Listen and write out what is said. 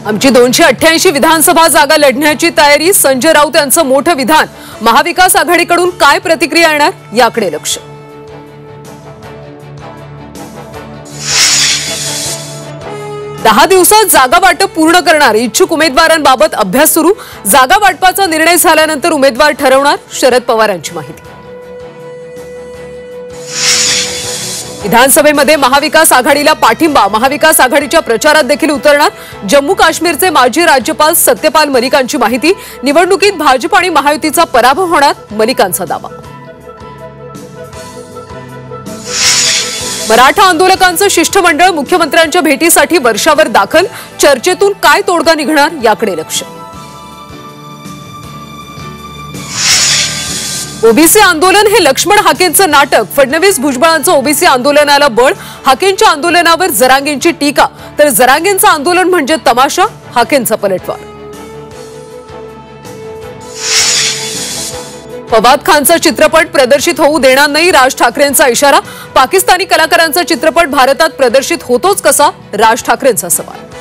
आमची 288 विधानसभा जागा लढण्याची तयारी. संजय राऊत यांचं मोठं विधान. महाविकास आघाडीकडून काय प्रतिक्रिया येणार याकडे लक्ष. दहा दिवसात जागा वाटप पूर्ण करणार. इच्छुक उमेदवारांबाबत अभ्यास सुरू. जागा वाटपाचा निर्णय झाल्यानंतर उमेदवार ठरवणार. शरद पवारांची माहिती. विधानसभेमध्ये महाविकास आघाडीला पाठिंबा. महाविकास आघाडीच्या प्रचारात देखील उतरणार. जम्मू काश्मीरचे माजी राज्यपाल सत्यपाल मलिकांची माहिती. निवडणुकीत भाजप आणि महायुतीचा पराभव होणार. मलिकांचा दावा. मराठा आंदोलकांचं शिष्टमंडळ मुख्यमंत्र्यांच्या भेटीसाठी वर्षावर दाखल. चर्चेतून काय तोडगा निघणार याकडे लक्ष. ओबीसी आंदोलन हे लक्ष्मण हाकेंचं नाटक. फडणवीस भुजबळांचं ओबीसी आंदोलनाला बळ. हाकेंच्या आंदोलनावर जरांगेंची टीका. तर जरांगेंचं आंदोलन म्हणजे तमाशा. हाकेंचा पलटवार. फवाद खानचा चित्रपट प्रदर्शित होऊ देणार नाही. राज ठाकरेंचा इशारा. पाकिस्तानी कलाकारांचा चित्रपट भारतात प्रदर्शित होतोच कसा. राज ठाकरेंचा सवाल.